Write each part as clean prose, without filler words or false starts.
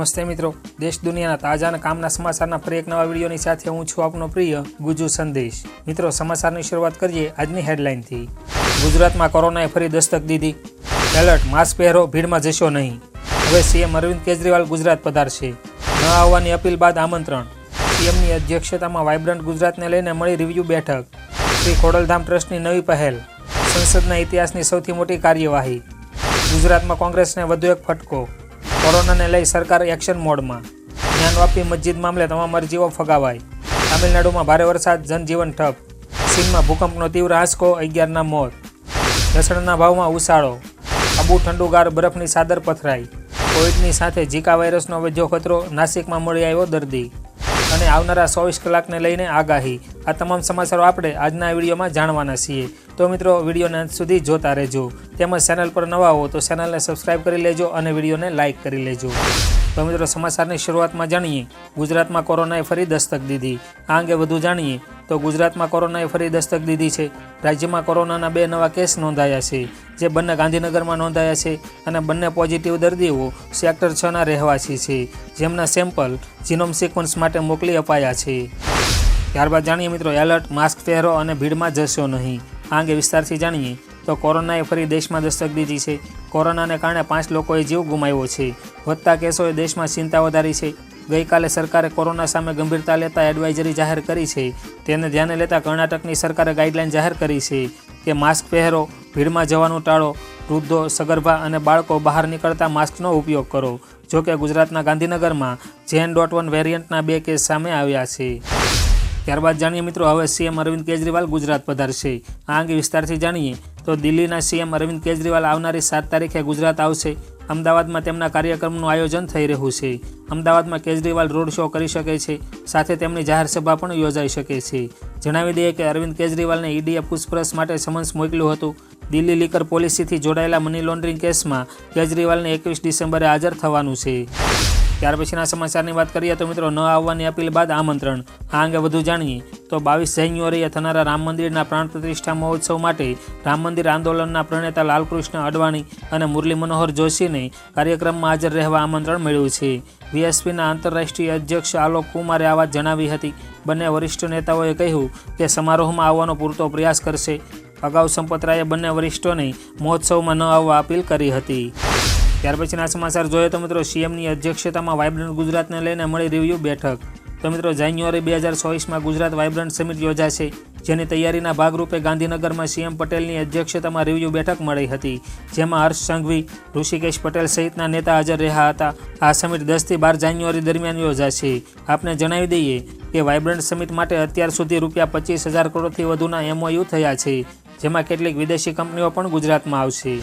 નમસ્તે મિત્રો, દેશ દુનિયાના તાજા અને કામના સમાચારના ફરી એક નવા વિડીયોની સાથે હું છું આપનો પ્રિય ગુજુ સંદેશ। મિત્રો, સમાચારની શરૂઆત કરીએ આજની હેડલાઇનથી। ગુજરાતમાં કોરોનાએ ફરી દસ્તક દીધી। એલર્ટ, માસ્ક પહેરો, ભીડમાં જશો નહીં। હવે સીએમ અરવિંદ કેજરીવાલ ગુજરાત પધારશે। ન આવવાની અપીલ બાદ આમંત્રણ। સીએમની અધ્યક્ષતામાં વાઇબ્રન્ટ ગુજરાતને લઈને મળી રિવ્યુ બેઠક। શ્રી ખોડલધામ ટ્રસ્ટની નવી પહેલ। સંસદના ઇતિહાસની સૌથી મોટી કાર્યવાહી। ગુજરાતમાં કોંગ્રેસને વધુ એક ફટકો। કોરોનાને લઈ સરકાર એક્શન મોડમાં। જ્ઞાનવાપી મસ્જિદ મામલે તમામ અરજીઓ ફગાવાઈ। તામિલનાડુમાં ભારે વરસાદ, જનજીવન ઠપ। ચીનમાં ભૂકંપનો તીવ્ર આંચકો, 11ના મોત। લસણના ભાવમાં ઉછાળો। આબુ ઠંડુગાર, બરફની ચાદર પથરાઈ। કોવિડની સાથે ઝીકા વાયરસનો વધ્યો ખતરો, નાસિકમાં મળી આવ્યો દર્દી। અને આવનારા 24 કલાકને લઈને આગાહી। આ તમામ સમાચારો આપણે આજના વિડીયોમાં જાણવાના છીએ। તો મિત્રો, વિડીયોને અંત સુધી જોતા રહેજો। તેમજ ચેનલ પર નવા હો તો ચેનલને સબસ્ક્રાઇબ કરી લેજો અને વિડીયોને લાઇક કરી લેજો। તો મિત્રો, સમાચારની શરૂઆતમાં જાણીએ ગુજરાતમાં કોરોનાએ ફરી દસ્તક દીધી। આ અંગે વધુ જાણીએ તો ગુજરાતમાં કોરોનાએ ફરી દસ્તક દીધી છે। રાજ્યમાં કોરોનાના 2 નવા કેસ નોંધાયા છે, જે બંને ગાંધીનગરમાં નોંધાયા છે અને બંને પોઝિટિવ દર્દીઓ સેક્ટર 6ના રહેવાસી છે, જેમના સેમ્પલ જીનોમ સિક્વન્સ માટે મોકલી અપાયા છે। ત્યારબાદ જાણીએ મિત્રો, એલર્ટ, માસ્ક પહેરો અને ભીડમાં જશો નહીં। આ અંગે વિસ્તારથી જાણીએ તો કોરોનાએ ફરી દેશમાં દસ્તક દીધી છે। કોરોનાને કારણે 5 લોકોએ જીવ ગુમાવ્યો છે। વધતા કેસોએ દેશમાં ચિંતા વધારી છે। ગઈકાલે સરકારે કોરોના સામે ગંભીરતા લેતા એડવાઇઝરી જાહેર કરી છે। તેને ધ્યાને લેતા કર્ણાટકની સરકારે ગાઈડલાઇન જાહેર કરી છે કે માસ્ક પહેરો, ભીડમાં જવાનું ટાળો, વૃદ્ધો, સગર્ભા અને બાળકો બહાર નીકળતા માસ્કનો ઉપયોગ કરો। જોકે ગુજરાતના ગાંધીનગરમાં JN.1 વેરિયન્ટના 2 કેસ સામે આવ્યા છે। ત્યારબાદ જાણીએ મિત્રો, હવે સીએમ અરવિંદ કેજરીવાલ ગુજરાત પધારશે। આ અંગે વિસ્તારથી જાણીએ તો દિલ્હીના સીએમ અરવિંદ કેજરીવાલ આવનારી 7 તારીખે ગુજરાત આવશે। અમદાવાદમાં તેમના કાર્યક્રમનું આયોજન થઈ રહ્યું છે। અમદાવાદમાં કેજરીવાલ રોડ શો કરી શકે છે, સાથે તેમની જાહેર સભા પણ યોજાઈ શકે છે। જણાવી દઈએ કે અરવિંદ કેજરીવાલને ઈડીએ પૂછપરછ માટે સમન્સ મોકલ્યું હતું। દિલ્હી લીકર પોલિસીથી જોડાયેલા મની લોન્ડરિંગ કેસમાં કેજરીવાલને 21 ડિસેમ્બરે હાજર થવાનું છે। ત્યાર પછીના સમાચારની વાત કરીએ તો મિત્રો, ન આવવાની અપીલ બાદ આમંત્રણ। આ અંગે વધુ જાણીએ તો 22 જાન્યુઆરીએ થનારા રામ મંદિરના પ્રાણ પ્રતિષ્ઠા મહોત્સવ માટે રામ મંદિર આંદોલનના પ્રણેતા લાલકૃષ્ણ અડવાણી અને મુરલી મનોહર જોશીને કાર્યક્રમમાં હાજર રહેવા આમંત્રણ મળ્યું છે। વીએસપીના આંતરરાષ્ટ્રીય અધ્યક્ષ આલોક કુમારે આ વાત જણાવી હતી। બંને વરિષ્ઠ નેતાઓએ કહ્યું કે સમારોહમાં આવવાનો પૂરતો પ્રયાસ કરશે। અગાઉ સંપત રાયે બંને વરિષ્ઠોને મહોત્સવમાં ન આવવા અપીલ કરી હતી। ત્યાર પછીના સમાચાર જોઈએ તો મિત્રો, સીએમની અધ્યક્ષતામાં વાઇબ્રન્ટ ગુજરાતને લઈને મળી રિવ્યુ બેઠક। તો મિત્રો, જાન્યુઆરી 2024માં ગુજરાત વાઇબ્રન્ટ સમિટ યોજાશે, જેની તૈયારીના ભાગરૂપે ગાંધીનગરમાં સીએમ પટેલની અધ્યક્ષતામાં રિવ્યુ બેઠક મળી હતી, જેમાં હર્ષ સંઘવી, ઋષિકેશ પટેલ સહિતના નેતા હાજર રહ્યા હતા। આ સમિટ 10 થી 12 જાન્યુઆરી દરમિયાન યોજાશે। આપને જણાવી દઈએ કે વાઇબ્રન્ટ સમિટ માટે અત્યાર સુધી ₹25,000 કરોડથી વધુના MOU થયા છે, જેમાં કેટલીક વિદેશી કંપનીઓ પણ ગુજરાતમાં આવશે।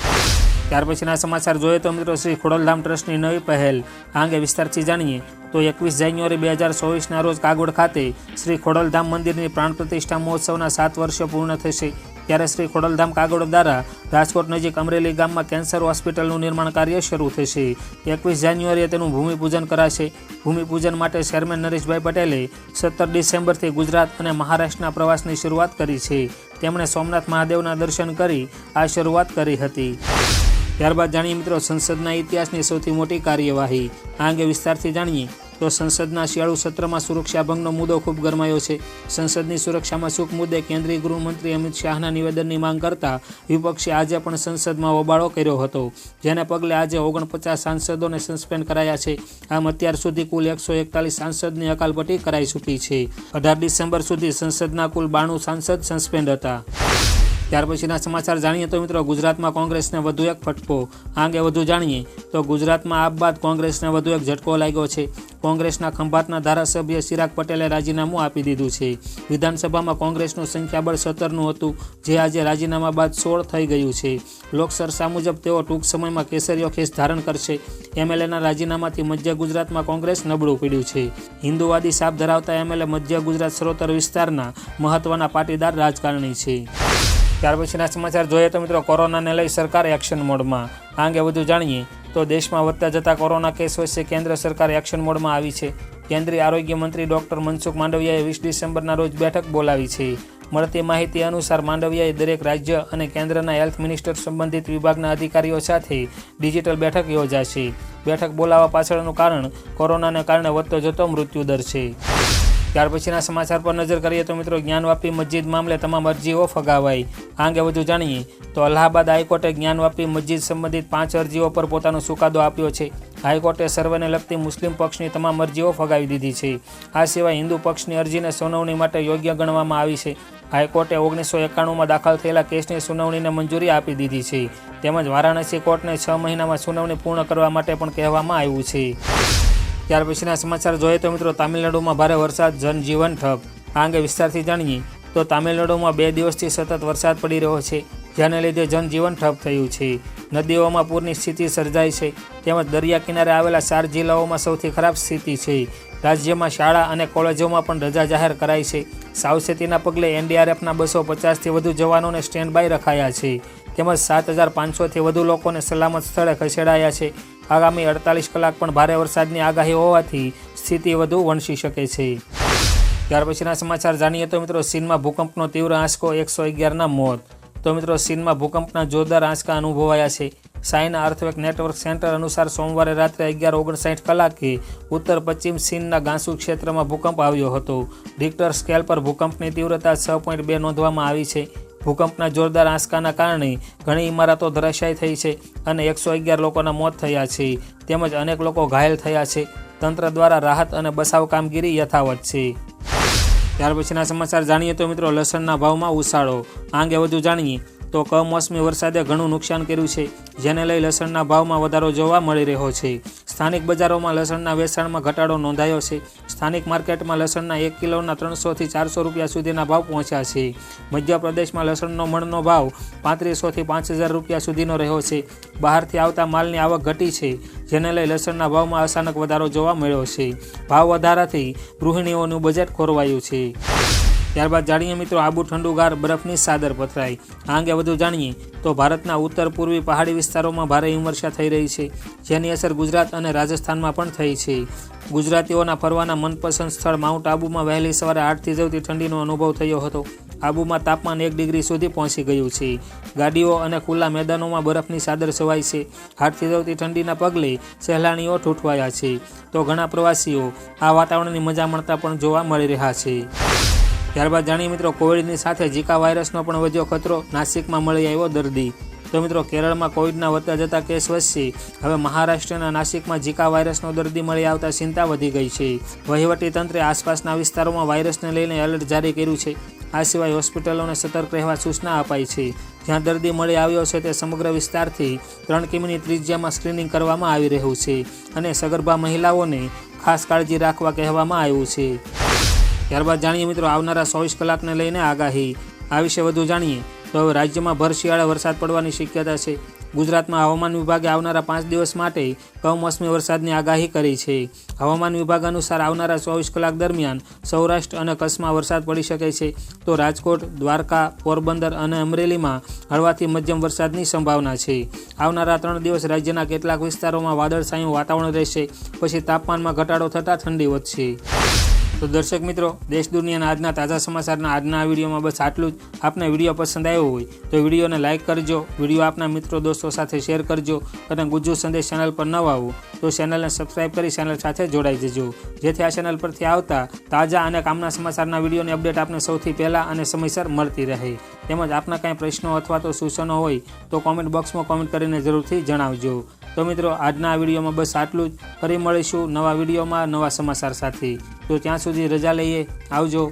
ત્યાર પછીના સમાચાર જોઈએ તો મિત્રો, શ્રી ખોડલધામ ટ્રસ્ટની નવી પહેલ। આ અંગે વિસ્તારથી જાણીએ તો 21 જાન્યુઆરી 2024ના રોજ કાગોડ ખાતે શ્રી ખોડલધામ મંદિરની પ્રાણ પ્રતિષ્ઠા મહોત્સવના 7 વર્ષ પૂર્ણ થશે। ત્યારે શ્રી ખોડલધામ કાગોડ દ્વારા રાજકોટ નજીક અમરેલી ગામમાં કેન્સર હોસ્પિટલનું નિર્માણ કાર્ય શરૂ થશે। 21 જાન્યુઆરીએ તેનું ભૂમિપૂજન કરાશે। ભૂમિપૂજન માટે ચેરમેન નરેશભાઈ પટેલે 17 ડિસેમ્બરથી ગુજરાત અને મહારાષ્ટ્રના પ્રવાસની શરૂઆત કરી છે। તેમણે સોમનાથ મહાદેવના દર્શન કરી આ શરૂઆત કરી હતી। ત્યારબાદ જાણીએ મિત્રો, સંસદના ઇતિહાસની સૌથી મોટી કાર્યવાહી। આ અંગે વિસ્તારથી જાણીએ તો સંસદના શિયાળુ સત્રમાં સુરક્ષા ભંગનો મુદ્દો ખૂબ ગરમાયો છે। સંસદની સુરક્ષામાં ચૂક મુદ્દે કેન્દ્રીય ગૃહમંત્રી અમિત શાહના નિવેદનની માંગ કરતા વિપક્ષે આજે પણ સંસદમાં હોબાળો કર્યો હતો, જેને પગલે આજે 49 સાંસદોને સસ્પેન્ડ કરાયા છે। આમ અત્યાર સુધી કુલ 141 સાંસદની અકાલપટ્ટી કરાઈ ચૂકી છે। 18 ડિસેમ્બર સુધી સંસદના કુલ 92 સાંસદ સસ્પેન્ડ હતા। ત્યાર પછીના સમાચાર જાણીએ તો મિત્રો, ગુજરાતમાં કોંગ્રેસને વધુ એક ફટકો। આ અંગે વધુ જાણીએ તો ગુજરાતમાં આપ બાદ કોંગ્રેસને વધુ એક ઝટકો લાગ્યો છે। કોંગ્રેસના ખંભાતના ધારાસભ્ય ચિરાગ પટેલે રાજીનામું આપી દીધું છે। વિધાનસભામાં કોંગ્રેસનું સંખ્યાબળ 17નું હતું, જે આજે રાજીનામા બાદ 16 થઈ ગયું છે। લોકચર્ચા મુજબ તેઓ ટૂંક સમયમાં કેસરીયો ખેસ ધારણ કરશે। MLAના રાજીનામાથી મધ્ય ગુજરાતમાં કોંગ્રેસ નબળું પડ્યું છે। હિન્દુવાદી છાપ ધરાવતા MLA મધ્ય ગુજરાત સરોતર વિસ્તારના મહત્વના પાટીદાર રાજકારણી છે। ત્યાર પછીના સમાચાર જોઈએ તો મિત્રો, કોરોનાને લઈ સરકાર એક્શન મોડમાં। આ અંગે વધુ જાણીએ તો દેશમાં વધતા જતા કોરોના કેસ વચ્ચે કેન્દ્ર સરકાર એક્શન મોડમાં આવી છે। કેન્દ્રીય આરોગ્ય મંત્રી ડોક્ટર મનસુખ માંડવિયાએ 20 ડિસેમ્બરના રોજ બેઠક બોલાવી છે। મળતી માહિતી અનુસાર માંડવિયાએ દરેક રાજ્ય અને કેન્દ્રના હેલ્થ મિનિસ્ટર સંબંધિત વિભાગના અધિકારીઓ સાથે ડિજિટલ બેઠક યોજાશે. બેઠક બોલાવવા પાછળનું કારણ કોરોનાને કારણે વધતો જતો મૃત્યુદર છે. ત્યાર પછીના સમાચાર પર નજર કરીએ તો મિત્રો, જ્ઞાનવાપી મસ્જિદ મામલે તમામ અરજીઓ ફગાવાઈ. આ અંગે વધુ જાણીએ તો અલ્હાબાદ હાઈકોર્ટે જ્ઞાનવાપી મસ્જિદ સંબંધિત 5 અરજીઓ પર પોતાનો ચુકાદો આપ્યો છે. હાઈકોર્ટે સર્વેને લગતી મુસ્લિમ પક્ષની તમામ અરજીઓ ફગાવી દીધી છે. આ સિવાય હિન્દુ પક્ષની અરજીને સુનાવણી માટે યોગ્ય ગણવામાં આવી છે. હાઈકોર્ટે 1991માં દાખલ થયેલા કેસની સુનાવણીને મંજૂરી આપી દીધી છે. તેમજ વારાણસી કોર્ટને 6 મહિનામાં સુનાવણી પૂર્ણ કરવા માટે પણ કહેવામાં આવ્યું છે. ત્યાર પછીના સમાચાર જોઈએ તો મિત્રો, તામિલનાડુમાં ભારે વરસાદ, જનજીવન ઠપ. આ અંગે વિસ્તારથી જાણીએ તો તામિલનાડુમાં 2 દિવસથી સતત વરસાદ પડી રહ્યો છે, જેને લીધે જનજીવન ઠપ થયું છે. નદીઓમાં પૂરની સ્થિતિ સર્જાઈ છે. તેમજ દરિયા કિનારે આવેલા 4 જિલ્લાઓમાં સૌથી ખરાબ સ્થિતિ છે. રાજ્યમાં શાળા અને કોલેજોમાં પણ રજા જાહેર કરાઈ છે. સાવચેતીના પગલે NDRFના 250થી વધુ જવાનોને સ્ટેન્ડ બાય રખાયા છે. તેમજ 7,500થી વધુ લોકોને સલામત સ્થળે ખસેડાયા છે. આગામી 48 કલાક પણ ભારે વરસાદની આગાહી હોવાથી સ્થિતિ વધુ વણસી શકે છે. ત્યાર પછીના સમાચાર જાણીએ તો મિત્રો, ચીનમાં ભૂકંપનો તીવ્ર આંચકો, 111ના મોત. તો મિત્રો, ચીનમાં ભૂકંપના જોરદાર આંચકા અનુભવાયા છે. ચાઇના અર્થક્વેક નેટવર્ક સેન્ટર અનુસાર સોમવારે રાત્રે 11:59 કલાકે ઉત્તર પશ્ચિમ ચીનના ગાંસુ ક્ષેત્રમાં ભૂકંપ આવ્યો હતો. રિક્ટર સ્કેલ પર ભૂકંપની તીવ્રતા 6.2 નોંધવામાં આવી છે. ભૂકંપના જોરદાર આંચકાના કારણે ઘણી ઇમારતો ધરાશાયી થઈ છે અને 111 લોકોના મોત થયા છે. તેમજ અનેક લોકો ઘાયલ થયા છે. તંત્ર દ્વારા રાહત અને બચાવ કામગીરી યથાવત છે. ત્યાર પછીના સમાચાર જાણીએ તો મિત્રો, લસણના ભાવમાં ઉછાળો. આ અંગે વધુ જાણીએ તો કમોસમી વરસાદે ઘણું નુકસાન કર્યું છે, જેને લઈ લસણના ભાવમાં વધારો જોવા મળી રહ્યો છે. સ્થાનિક બજારોમાં લસણના વેચાણમાં ઘટાડો નોંધાયો છે. સ્થાનિક માર્કેટમાં લસણના 1 કિલોના 300થી 400 રૂપિયા સુધીના ભાવ પહોંચ્યા છે. મધ્યપ્રદેશમાં લસણનો મણનો ભાવ 3500થી 5000 રૂપિયા સુધીનો રહ્યો છે. બહારથી આવતા માલની આવક ઘટી છે, જેને લઈ લસણના ભાવમાં અચાનક વધારો જોવા મળ્યો છે. ભાવ વધારાથી ગૃહિણીઓનું બજેટ ખોરવાયું છે. ત્યારબાદ જાણીએ મિત્રો, આબુ ઠંડુગાર, બરફની ચાદર પથરાઈ. આ અંગે વધુ જાણીએ તો ભારતના ઉત્તર પૂર્વી પહાડી વિસ્તારોમાં ભારે હિમવર્ષા થઈ રહી છે, જેની અસર ગુજરાત અને રાજસ્થાનમાં પણ થઈ છે. ગુજરાતીઓના ફરવાના મનપસંદ સ્થળ માઉન્ટ આબુમાં વહેલી સવારે 8થી સૌથી ઠંડીનો અનુભવ થયો હતો. આબુમાં તાપમાન 1 ડિગ્રી સુધી પહોંચી ગયું છે. ગાડીઓ અને ખુલ્લા મેદાનોમાં બરફની ચાદર છવાઈ છે. 8થી સૌથી ઠંડીના પગલે સહેલાણીઓ ઠૂંઠવાયા છે, તો ઘણા પ્રવાસીઓ આ વાતાવરણની મજા માણતા પણ જોવા મળી રહ્યા છે. ત્યારબાદ જાણીએ મિત્રો, કોવિડની સાથે ઝીકા વાયરસનો પણ વધ્યો ખતરો, નાસિકમાં મળી આવ્યો દર્દી. તો મિત્રો, કેરળમાં કોવિડના વધતા જતા કેસ વચ્ચે હવે મહારાષ્ટ્રના નાસિકમાં ઝીકા વાયરસનો દર્દી મળી આવતા ચિંતા વધી ગઈ છે. વહીવટી તંત્રે આસપાસના વિસ્તારોમાં વાયરસને લઈને એલર્ટ જારી કર્યું છે. આ સિવાય હોસ્પિટલોને સતર્ક રહેવા સૂચના અપાઈ છે. જ્યાં દર્દી મળી આવ્યો છે તે સમગ્ર વિસ્તારથી 3 કિમીની ત્રિજ્યામાં સ્ક્રીનિંગ કરવામાં આવી રહ્યું છે અને સગર્ભા મહિલાઓને ખાસ કાળજી રાખવા કહેવામાં આવ્યું છે. ત્યારબાદ જાણીએ મિત્રો, આવનારા 24 કલાકને લઈને આગાહી. આ વિશે વધુ જાણીએ તો હવે રાજ્યમાં ભર શિયાળે વરસાદ પડવાની શક્યતા છે. ગુજરાતમાં હવામાન વિભાગે આવનારા 5 દિવસ માટે કમોસમી વરસાદની આગાહી કરી છે. હવામાન વિભાગ અનુસાર આવનારા 24 કલાક દરમિયાન સૌરાષ્ટ્ર અને કચ્છમાં વરસાદ પડી શકે છે, તો રાજકોટ, દ્વારકા, પોરબંદર અને અમરેલીમાં હળવાથી મધ્યમ વરસાદની સંભાવના છે. આવનારા 3 દિવસ રાજ્યના કેટલાક વિસ્તારોમાં વાદળછાયું વાતાવરણ રહેશે, પછી તાપમાનમાં ઘટાડો થતાં ઠંડી વધશે. તો દર્શક મિત્રો, દેશ દુનિયાના આજના તાજા સમાચારના આજના વિડીયોમાં બસ આટલું જ. આપને વિડીયો પસંદ આવ્યો હોય તો વિડીયોને લાઇક કરજો, વિડીયો આપના મિત્રો દોસ્તો સાથે શેર કરજો અને ગુજ્જુ સંદેશ ચેનલ પર નવા આવો તો ચેનલને સબસ્ક્રાઈબ કરી ચેનલ સાથે જોડાઈ જજો, જેથી આ ચેનલ પરથી આવતા તાજા અને કામના સમાચારના વિડીયોની અપડેટ આપને સૌથી પહેલાં અને સમયસર મળતી રહે. તેમજ આપના કાંઈ પ્રશ્નો અથવા તો સૂચનો હોય તો કોમેન્ટ બોક્સમાં કોમેન્ટ કરીને જરૂરથી જણાવજો. તો મિત્રો, આજના આ વિડીયોમાં બસ આટલું જ. ફરી મળીશું નવા વિડીયોમાં નવા સમાચાર સાથે. તો ત્યાં સુધી રજા લઈએ. આવજો.